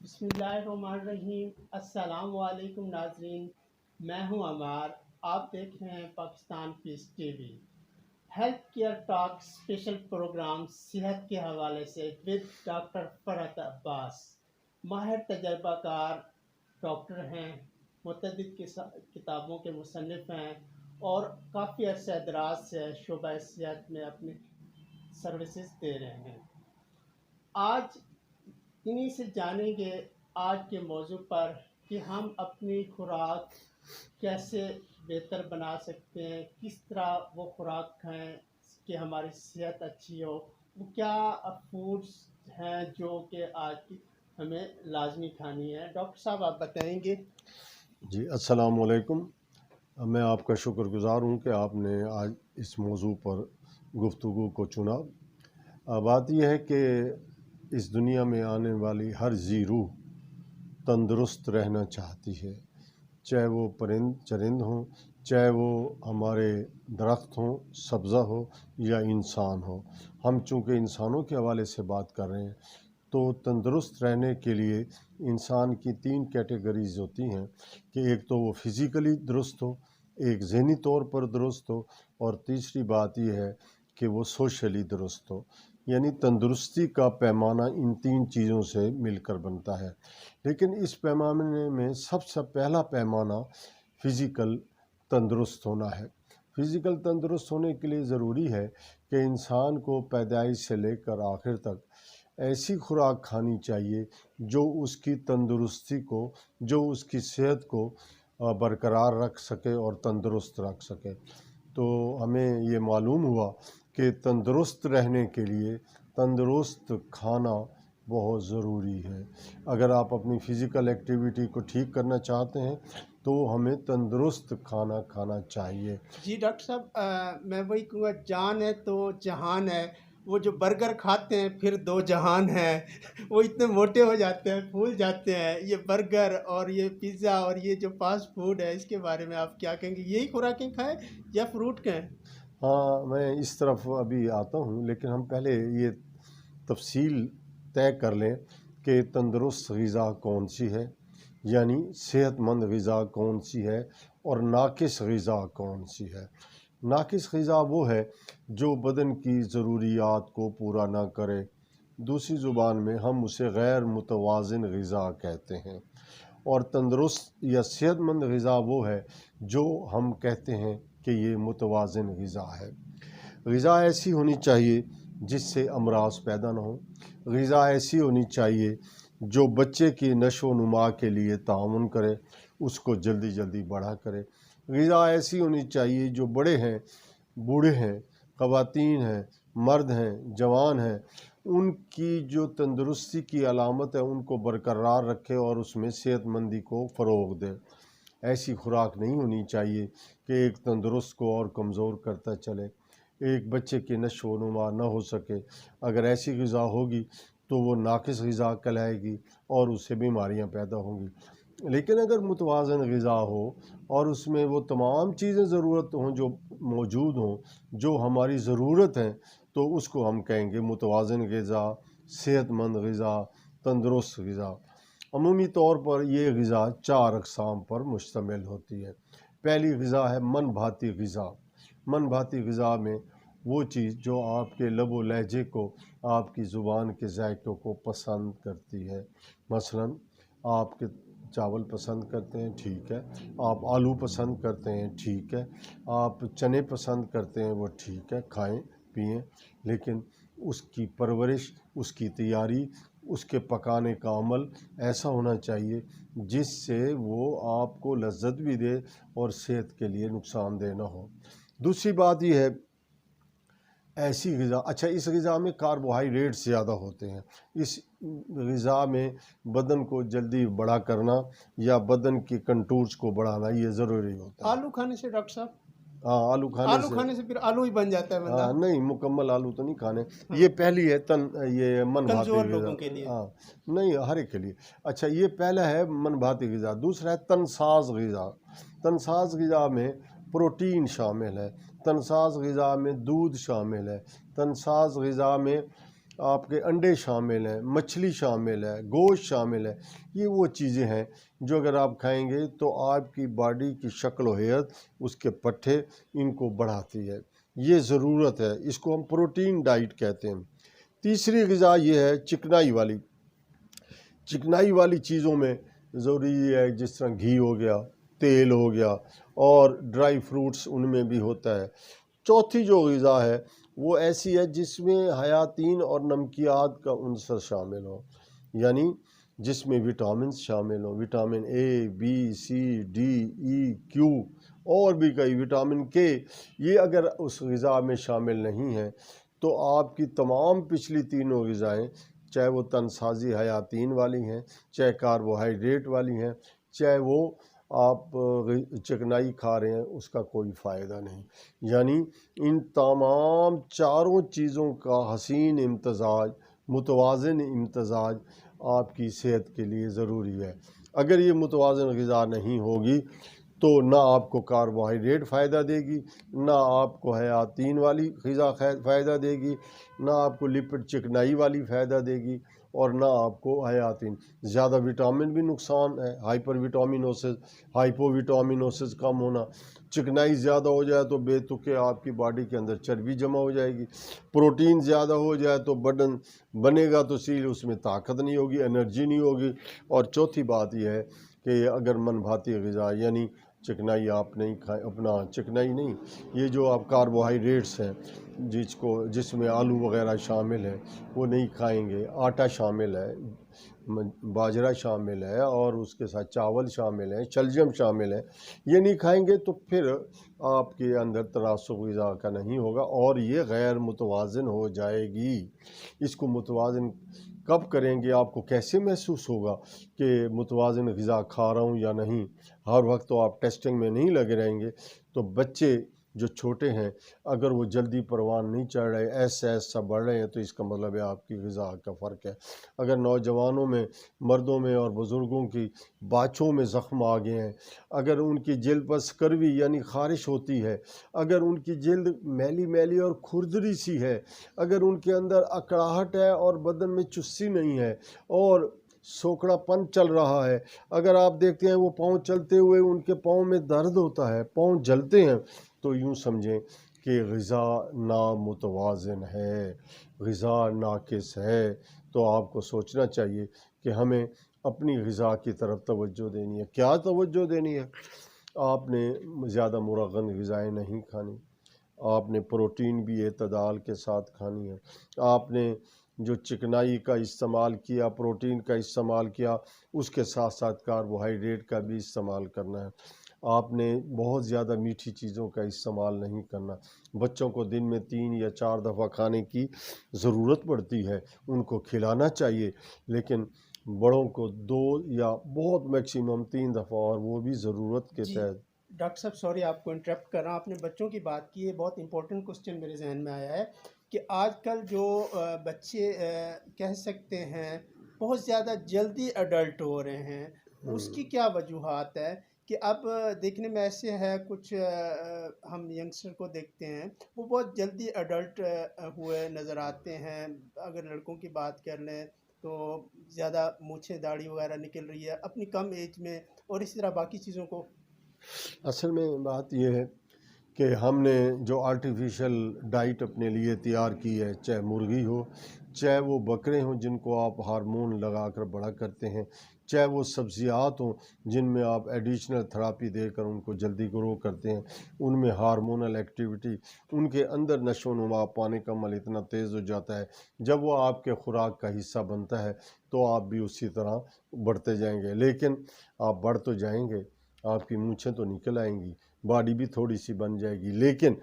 بسم اللہ الرحمن الرحیم۔ السلام علیکم ناظرین، میں ہوں عمار۔ آپ دیکھ رہے ہیں Pakistan peace T V. Health care talk special programme صحت کے حوالے سے ود ڈاکٹر فرحت عباس۔ ماہر تجربہ کار ڈاکٹر ہیں، متعدد کتابوں کے مصنف ہیں اور کافی عرصہ دراز سے شعبہ صحت میں اپنے سروسز دے رہے ہیں۔ آج انہی سے جانیں گے آج کے موضوع پر کہ ہم اپنی خوراک کیسے بہتر بنا سکتے ہیں، کس طرح وہ خوراک کھائیں کہ ہماری صحت اچھی ہو، وہ کیا فوڈس ہیں جو کہ آج کی ہمیں لازمی کھانی ہے۔ ڈاکٹر صاحب آپ بتائیں گے۔ جی السلام علیکم۔ میں آپ کا شکر گزار ہوں کہ آپ نے آج اس موضوع پر گفتگو کو چنا۔ بات یہ ہے کہ اس دنیا میں آنے والی ہر ذی روح تندرست رہنا چاہتی ہے، چاہے وہ پرند چرند ہوں، چاہے وہ ہمارے درخت ہوں، سبزہ ہو یا انسان ہو۔ ہم چونکہ انسانوں کے حوالے سے بات کر رہے ہیں تو تندرست رہنے کے لیے انسان کی 3 کیٹیگریز ہوتی ہیں کہ ایک تو وہ فزیکلی درست ہو، ایک ذہنی طور پر درست ہو، اور تیسری بات یہ ہے کہ وہ سوشلی درست ہو۔ یعنی تندرستی کا پیمانہ ان 3 چیزوں سے مل کر بنتا ہے۔ لیکن اس پیمانے میں سب سے پہلا پیمانہ فزیکل تندرست ہونا ہے۔ فزیکل تندرست ہونے کے لیے ضروری ہے کہ انسان کو پیدائش سے لے کر آخر تک ایسی خوراک کھانی چاہیے جو اس کی تندرستی کو، جو اس کی صحت کو برقرار رکھ سکے اور تندرست رکھ سکے۔ تو ہمیں یہ معلوم ہوا کہ تندرست رہنے کے لیے تندرست کھانا بہت ضروری ہے۔ اگر آپ اپنی فزیکل ایکٹیویٹی کو ٹھیک کرنا چاہتے ہیں تو ہمیں تندرست کھانا کھانا چاہیے۔ جی ڈاکٹر صاحب، میں وہی کہوں گا، جان ہے تو جہان ہے۔ وہ جو برگر کھاتے ہیں پھر 2 جہان ہیں، وہ اتنے موٹے ہو جاتے ہیں، پھول جاتے ہیں۔ یہ برگر اور یہ پیزا اور یہ جو فاسٹ فوڈ ہے، اس کے بارے میں آپ کیا کہیں گے؟ یہی خوراکیں کھائیں یا فروٹ کھائیں؟ ہاں، میں اس طرف ابھی آتا ہوں، لیکن ہم پہلے یہ تفصیل طے کر لیں کہ تندرست غذا کون سی ہے، یعنی صحت مند غذا کون سی ہے اور ناقص غذا کون سی ہے۔ ناقص غذا وہ ہے جو بدن کی ضروریات کو پورا نہ کرے۔ دوسری زبان میں ہم اسے غیر متوازن غذا کہتے ہیں۔ اور تندرست یا صحت مند غذا وہ ہے جو ہم کہتے ہیں کہ یہ متوازن غذا ہے۔ غذا ایسی ہونی چاہیے جس سے امراض پیدا نہ ہوں۔ غذا ایسی ہونی چاہیے جو بچے کی نشو و نما کے لیے تعاون کرے، اس کو جلدی جلدی بڑا کرے۔ غذا ایسی ہونی چاہیے جو بڑے ہیں، بوڑھے ہیں، خواتین ہیں، مرد ہیں، جوان ہیں، ان کی جو تندرستی کی علامت ہے ان کو برقرار رکھے اور اس میں صحت مندی کو فروغ دے۔ ایسی خوراک نہیں ہونی چاہیے کہ ایک تندرست کو اور کمزور کرتا چلے، ایک بچے کی نشو و نما نہ ہو سکے۔ اگر ایسی غذا ہوگی تو وہ ناقص غذا کہلائے گی اور اس سے بیماریاں پیدا ہوں گی۔ لیکن اگر متوازن غذا ہو اور اس میں وہ تمام چیزیں ضرورت ہوں جو موجود ہوں جو ہماری ضرورت ہیں، تو اس کو ہم کہیں گے متوازن غذا، صحت مند غذا، تندرست غذا۔ عمومی طور پر یہ غذا 4 اقسام پر مشتمل ہوتی ہے۔ پہلی غذا ہے من بھاتی غذا۔ من بھاتی غذا میں وہ چیز جو آپ کے لب و لہجے کو، آپ کی زبان کے ذائقوں کو پسند کرتی ہے۔ مثلا آپ کے چاول پسند کرتے ہیں، ٹھیک ہے۔ آپ آلو پسند کرتے ہیں، ٹھیک ہے۔ آپ چنے پسند کرتے ہیں، وہ ٹھیک ہے، کھائیں پئیں، لیکن اس کی پرورش، اس کی تیاری، اس کے پکانے کا عمل ایسا ہونا چاہیے جس سے وہ آپ کو لذت بھی دے اور صحت کے لیے نقصان دہ نہ ہو۔ دوسری بات یہ ہے ایسی غذا، اچھا اس غذا میں کاربوہائیڈریٹس زیادہ ہوتے ہیں۔ اس غذا میں بدن کو جلدی بڑا کرنا یا بدن کی کنٹورز کو بڑھانا یہ ضروری ہوتا ہے۔ آلو کھانے سے ڈاکٹر صاحب؟ ہاں، آلو کھانے سے پھر آلو ہی بن جاتا ہے بندہ؟ نہیں، مکمل آلو تو نہیں کھانے۔ یہ پہلی ہے یہ من بھاتی کمزور غذا۔ لوگوں کے لیے؟ ہاں، نہیں، ہر ایک کے لیے۔ اچھا، یہ پہلا ہے من بھاتی غذا۔ دوسرا ہے تنساز غذا۔ تنساز غذا میں پروٹین شامل ہے، تنساز غذا میں دودھ شامل ہے، تنساز غذا میں آپ کے انڈے شامل ہیں، مچھلی شامل ہے، گوشت شامل ہے. یہ وہ چیزیں ہیں جو اگر آپ کھائیں گے تو آپ کی باڈی کی شکل و حیت، اس کے پٹھے ان کو بڑھاتی ہے. یہ ضرورت ہے، اس کو ہم پروٹین ڈائٹ کہتے ہیں. تیسری غذا یہ ہے چکنائی والی. چکنائی والی چیزوں میں ضروری یہ ہے جس طرح گھی ہو گیا، تیل ہو گیا، اور ڈرائی فروٹس ان میں بھی ہوتا ہے. چوتھی جو غذا ہے وہ ایسی ہے جس میں حیاتین اور نمکیات کا عنصر شامل ہو، یعنی جس میں وٹامنز شامل ہوں، vitamin A, B, C, D, E, Q, اور بھی کئی، وٹامن کے. یہ اگر اس غذا میں شامل نہیں ہیں تو آپ کی تمام پچھلی تینوں غذائیں، چاہے وہ تن سازی حیاتین والی ہیں، چاہے کاربوہائیڈریٹ والی ہیں، چاہے وہ آپ چکنائی کھا رہے ہیں، اس کا کوئی فائدہ نہیں. یعنی ان تمام چاروں چیزوں کا حسین امتزاج، متوازن امتزاج آپ کی صحت کے لیے ضروری ہے. اگر یہ متوازن غذا نہیں ہوگی تو نہ آپ کو کاربوہائیڈریٹ فائدہ دے گی، نہ آپ کو حیاتین والی غذا فائدہ دے گی، نہ آپ کو لپڈ چکنائی والی فائدہ دے گی، اور نہ آپ کو حیاتین. زیادہ وٹامن بھی نقصان ہے، ہائپر وٹامینوسس، ہائپو وٹامینوسس کم ہونا. چکنائی زیادہ ہو جائے تو بے تکے آپ کی باڈی کے اندر چربی جمع ہو جائے گی. پروٹین زیادہ ہو جائے تو بدن بنے گا تو اسی لیے اس میں طاقت نہیں ہوگی، انرجی نہیں ہوگی. اور چوتھی بات یہ ہے کہ اگر من بھاتی غذا، یعنی چکنائی آپ نہیں کھائیں، اپنا چکنائی نہیں، یہ جو آپ کاربوہائیڈریٹس ہیں جس میں آلو وغیرہ شامل ہیں، وہ نہیں کھائیں گے. آٹا شامل ہے، باجرہ شامل ہے، اور اس کے ساتھ چاول شامل ہیں، شلجم شامل ہے. یہ نہیں کھائیں گے تو پھر آپ کے اندر تناسب غذا کا نہیں ہوگا اور یہ غیر متوازن ہو جائے گی. اس کو متوازن کب کریں گے؟ آپ کو کیسے محسوس ہوگا کہ متوازن غذا کھا رہا ہوں یا نہیں؟ ہر وقت تو آپ ٹیسٹنگ میں نہیں لگے رہیں گے. تو بچے جو چھوٹے ہیں اگر وہ جلدی پروان نہیں چڑھ رہے، ایسا بڑھ رہے ہیں، تو اس کا مطلب ہے آپ کی غذا کا فرق ہے. اگر نوجوانوں میں، مردوں میں اور بزرگوں کی باچھوں میں زخم آ گئے ہیں، اگر ان کی جلد پر سکروی یعنی خارش ہوتی ہے، اگر ان کی جلد میلی میلی اور کھردری سی ہے، اگر ان کے اندر اکڑاہٹ ہے اور بدن میں چستی نہیں ہے اور سوکھڑا پن چل رہا ہے، اگر آپ دیکھتے ہیں وہ پاؤں چلتے ہوئے ان کے پاؤں میں درد ہوتا ہے، پاؤں جلتے ہیں، تو یوں سمجھیں کہ غذا نامتوازن ہے، غذا ناقص ہے. تو آپ کو سوچنا چاہیے کہ ہمیں اپنی غذا کی طرف توجہ دینی ہے. کیا توجہ دینی ہے؟ آپ نے زیادہ مرغن غذائیں نہیں کھانی، آپ نے پروٹین بھی اعتدال کے ساتھ کھانی ہے. آپ نے جو چکنائی کا استعمال کیا، پروٹین کا استعمال کیا، اس کے ساتھ ساتھ کاربوہائیڈریٹ کا بھی استعمال کرنا ہے. آپ نے بہت زیادہ میٹھی چیزوں کا استعمال نہیں کرنا. بچوں کو دن میں 3 یا 4 دفعہ کھانے کی ضرورت پڑتی ہے، ان کو کھلانا چاہیے، لیکن بڑوں کو 2 یا بہت میکسیمم 3 دفعہ، اور وہ بھی ضرورت کے جی تحت. ڈاکٹر صاحب، سوری آپ کو انٹرپٹ کر رہا ہوں. آپ نے بچوں کی بات کی ہے، بہت امپورٹنٹ کوسچن میرے ذہن میں آیا ہے کہ آج کل جو بچے کہہ سکتے ہیں بہت زیادہ جلدی اڈلٹ ہو رہے ہیں، اس کی کیا وجوہات ہے؟ کہ اب دیکھنے میں ایسے ہے کچھ ہم ینگسٹر کو دیکھتے ہیں وہ بہت جلدی اڈلٹ ہوئے نظر آتے ہیں. اگر لڑکوں کی بات کر لیں تو زیادہ مونچھیں داڑھی وغیرہ نکل رہی ہے اپنی کم ایج میں، اور اسی طرح باقی چیزوں کو. اصل میں بات یہ ہے کہ ہم نے جو آرٹیفیشل ڈائٹ اپنے لیے تیار کی ہے، چاہے مرغی ہو، چاہے وہ بکرے ہوں جن کو آپ ہارمون لگا کر بڑا کرتے ہیں، چاہے وہ سبزیات ہوں جن میں آپ ایڈیشنل تھراپی دے کر ان کو جلدی گرو کرتے ہیں، ان میں ہارمونل ایکٹیویٹی، ان کے اندر نشو و نما پانے کا عمل اتنا تیز ہو جاتا ہے، جب وہ آپ کے خوراک کا حصہ بنتا ہے تو آپ بھی اسی طرح بڑھتے جائیں گے. لیکن آپ بڑھ تو جائیں گے، آپ کی مونچھیں تو نکل آئیں گی، باڈی بھی تھوڑی سی بن جائے گی، لیکن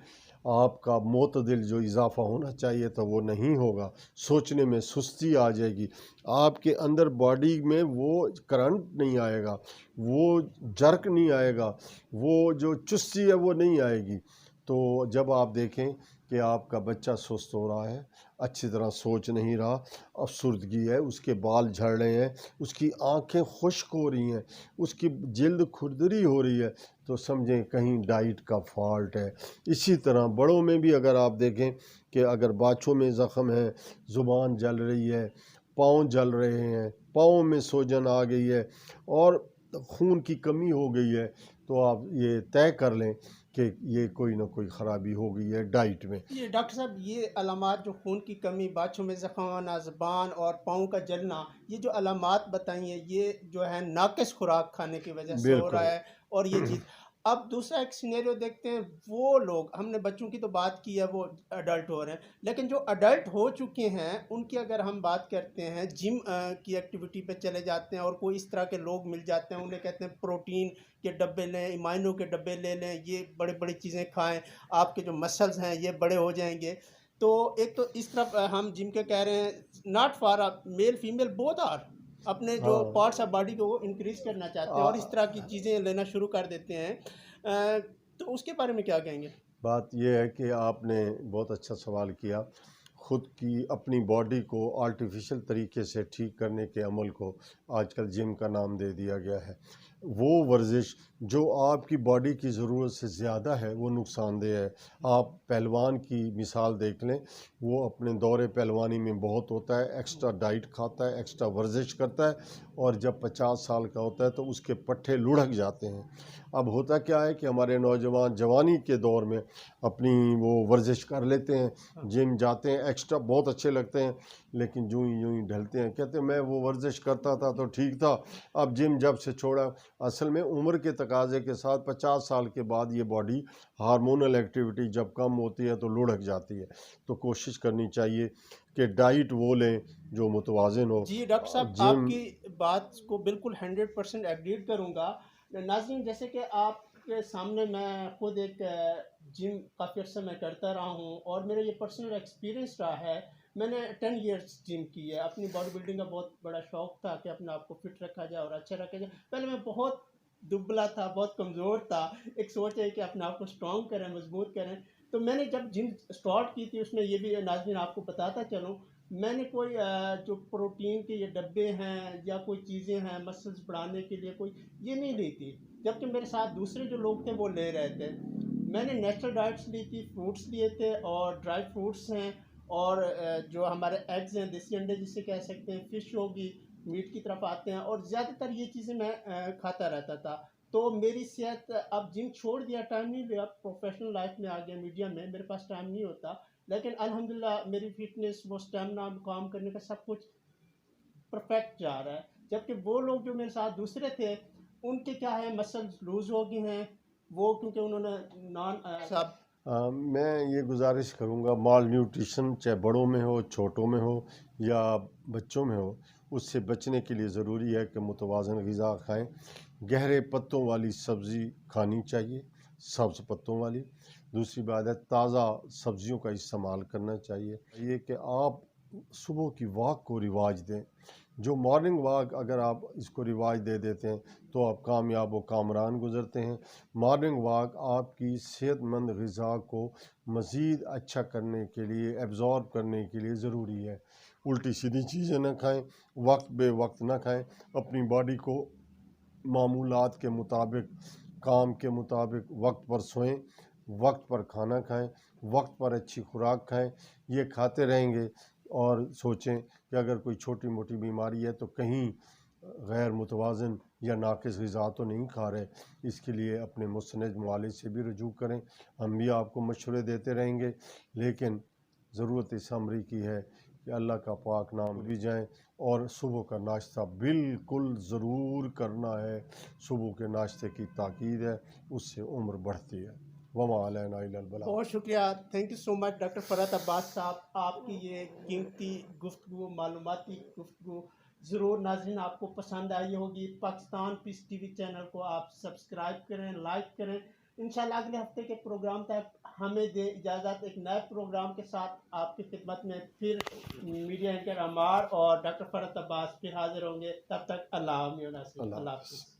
آپ کا معتدل جو اضافہ ہونا چاہیے تھا وہ نہیں ہوگا. سوچنے میں سستی آ جائے گی، آپ کے اندر باڈی میں وہ کرنٹ نہیں آئے گا، وہ جرک نہیں آئے گا، وہ جو چستی ہے وہ نہیں آئے گی. تو جب آپ دیکھیں کہ آپ کا بچہ سست ہو رہا ہے، اچھی طرح سوچ نہیں رہا، افسردگی ہے، اس کے بال جھڑ رہے ہیں، اس کی آنکھیں خشک ہو رہی ہیں، اس کی جلد کھردری ہو رہی ہے، تو سمجھیں کہیں ڈائٹ کا فالٹ ہے۔ اسی طرح بڑوں میں بھی اگر آپ دیکھیں کہ اگر باچھوں میں زخم ہے، زبان جل رہی ہے، پاؤں جل رہے ہیں، پاؤں میں سوجن آ گئی ہے اور خون کی کمی ہو گئی ہے، تو آپ یہ طے کر لیں کہ یہ کوئی نہ کوئی خرابی ہو گئی ہے ڈائٹ میں۔ یہ ڈاکٹر صاحب، یہ علامات جو خون کی کمی، باچھوں میں زخم آنا، زبان اور پاؤں کا جلنا، یہ جو علامات بتائی ہیں، یہ جو ہے ناقص خوراک کھانے کی وجہ سے ہو بالکل رہا ہے اور یہ چیز۔ اب دوسرا ایک سینیریو دیکھتے ہیں، وہ لوگ، ہم نے بچوں کی تو بات کی ہے، وہ اڈلٹ ہو رہے ہیں، لیکن جو اڈلٹ ہو چکے ہیں ان کی اگر ہم بات کرتے ہیں، جم کی ایکٹیویٹی پہ چلے جاتے ہیں اور کوئی اس طرح کے لوگ مل جاتے ہیں، انہیں کہتے ہیں پروٹین کے ڈبے لیں، ایمائنو کے ڈبے لے لیں، یہ بڑی بڑی چیزیں کھائیں، آپ کے جو مسلز ہیں یہ بڑے ہو جائیں گے۔ تو ایک تو اس طرف ہم جم کے کہہ رہے ہیں، not for male female both are, اپنے جو ہاں، پارٹس آف باڈی کو وہ انکریز کرنا چاہتے ہیں اور اس طرح کی چیزیں لینا شروع کر دیتے ہیں، تو اس کے بارے میں کیا کہیں گے؟ بات یہ ہے کہ آپ نے بہت اچھا سوال کیا۔ خود کی اپنی باڈی کو آرٹیفیشل طریقے سے ٹھیک کرنے کے عمل کو آج کل جم کا نام دے دیا گیا ہے۔ وہ ورزش جو آپ کی باڈی کی ضرورت سے زیادہ ہے وہ نقصان دہ ہے۔ آپ پہلوان کی مثال دیکھ لیں، وہ اپنے دور پہلوانی میں بہت ہوتا ہے، ایکسٹرا ڈائٹ کھاتا ہے، ایکسٹرا ورزش کرتا ہے، اور جب 50 سال کا ہوتا ہے تو اس کے پٹھے لڑھک جاتے ہیں۔ اب ہوتا کیا ہے کہ ہمارے نوجوان جوانی کے دور میں اپنی وہ ورزش کر لیتے ہیں، جم جاتے ہیں، ایکسٹرا بہت اچھے لگتے ہیں، لیکن یوں ہی ڈھلتے ہیں، کہتے ہیں میں وہ ورزش کرتا تھا تو ٹھیک تھا، اب جم جب سے چھوڑا۔ اصل میں عمر کے تقاضے کے ساتھ 50 سال کے بعد یہ باڈی ہارمونل ایکٹیویٹی جب کم ہوتی ہے تو لڑھک جاتی ہے۔ تو کوشش کرنی چاہیے کہ ڈائٹ وہ لیں جو متوازن ہو۔ جی ڈاکٹر صاحب، آپ جم کی بات کو بالکل 100% ایگریڈ کروں گا۔ ناظرین، جیسے کہ آپ کے سامنے میں خود ایک جم کافی عرصہ میں کرتا رہا ہوں اور میرا یہ پرسنل ایکسپیرینس رہا ہے۔ میں نے 10 ایئرس جم کی ہے۔ اپنی باڈی بلڈنگ کا بہت بڑا شوق تھا کہ اپنے آپ کو فٹ رکھا جائے اور اچھا رکھا جائے۔ پہلے میں بہت دبلا تھا، بہت کمزور تھا، ایک سوچ ہے کہ اپنے آپ کو اسٹرانگ کریں، مضبوط کریں۔ تو میں نے جب جم اسٹارٹ کی تھی، اس میں یہ بھی ناظرین آپ کو بتاتا چلوں، میں نے کوئی جو پروٹین کے یہ ڈبے ہیں یا کوئی چیزیں ہیں مسلز بڑھانے کے لیے کوئی یہ نہیں لی تھی، جبکہ میرے ساتھ دوسرے جو لوگ تھے وہ لے رہے تھے۔ میں نے نیچرل ڈائٹس لی تھی، فروٹس لیے تھے اور ڈرائی فروٹس ہیں اور جو ہمارے ایگز ہیں، دیسی انڈے جسے کہہ سکتے ہیں، فش ہوگی، میٹ کی طرف آتے ہیں، اور زیادہ تر یہ چیزیں میں کھاتا رہتا تھا۔ تو میری صحت، اب جم چھوڑ دیا، ٹائم نہیں لیا، پروفیشنل لائف میں آ گیا، میڈیا میں میرے پاس ٹائم نہیں ہوتا، لیکن الحمدللہ میری فٹنس، وہ اسٹیمنا، کام کرنے کا سب کچھ پرفیکٹ جا رہا ہے۔ جبکہ وہ لوگ جو میرے ساتھ دوسرے تھے، ان کے کیا ہے، مسلز لوز ہو گئے ہیں، وہ کیونکہ انہوں نے صاحب میں یہ گزارش کروں گا، مال نیوٹریشن چاہے بڑوں میں ہو، چھوٹوں میں ہو یا بچوں میں ہو، اس سے بچنے کے لیے ضروری ہے کہ متوازن غذا کھائیں۔ گہرے پتوں والی سبزی کھانی چاہیے، سبز پتوں والی۔ دوسری بات ہے تازہ سبزیوں کا استعمال کرنا چاہیے۔ یہ کہ آپ صبح کی واک کو رواج دیں۔ جو مارننگ واک اگر آپ اس کو رواج دے دیتے ہیں تو آپ کامیاب و کامران گزرتے ہیں۔ مارننگ واک آپ کی صحت مند غذا کو مزید اچھا کرنے کے لیے، ایبزارب کرنے کے لیے ضروری ہے۔ الٹی سیدھی چیزیں نہ کھائیں، وقت بے وقت نہ کھائیں، اپنی باڈی کو معمولات کے مطابق، کام کے مطابق وقت پر سوئیں، وقت پر کھانا کھائیں، وقت پر اچھی خوراک کھائیں۔ یہ کھاتے رہیں گے اور سوچیں کہ اگر کوئی چھوٹی موٹی بیماری ہے تو کہیں غیر متوازن یا ناقص غذا تو نہیں کھا رہے۔ اس کے لیے اپنے مستند معالج سے بھی رجوع کریں۔ ہم بھی آپ کو مشورے دیتے رہیں گے، لیکن ضرورت اس عمری کی ہے کہ اللہ کا پاک نام بھی جائیں اور صبح کا ناشتہ بالکل ضرور کرنا ہے۔ صبح کے ناشتے کی تاکید ہے، اس سے عمر بڑھتی ہے۔ وما علینا الا البلاغ۔ بہت شکریہ، thank you so much doctor Farhat Abbas sahib, آپ کی یہ قیمتی گفتگو، معلوماتی گفتگو ضرور ناظرین آپ کو پسند آئی ہوگی۔ Pakistan peace T V channel کو آپ سبسکرائب کریں، لائک کریں۔ انشاءاللہ اگلے ہفتے کے پروگرام تک ہمیں دیں اجازت، ایک نئے پروگرام کے ساتھ آپ کی خدمت میں پھر میڈیا اینکر عمار اور ڈاکٹر فرحت عباس پھر حاضر ہوں گے۔ تب تک اللہ حافظ۔ اللہ اللہ حافظ۔ حافظ۔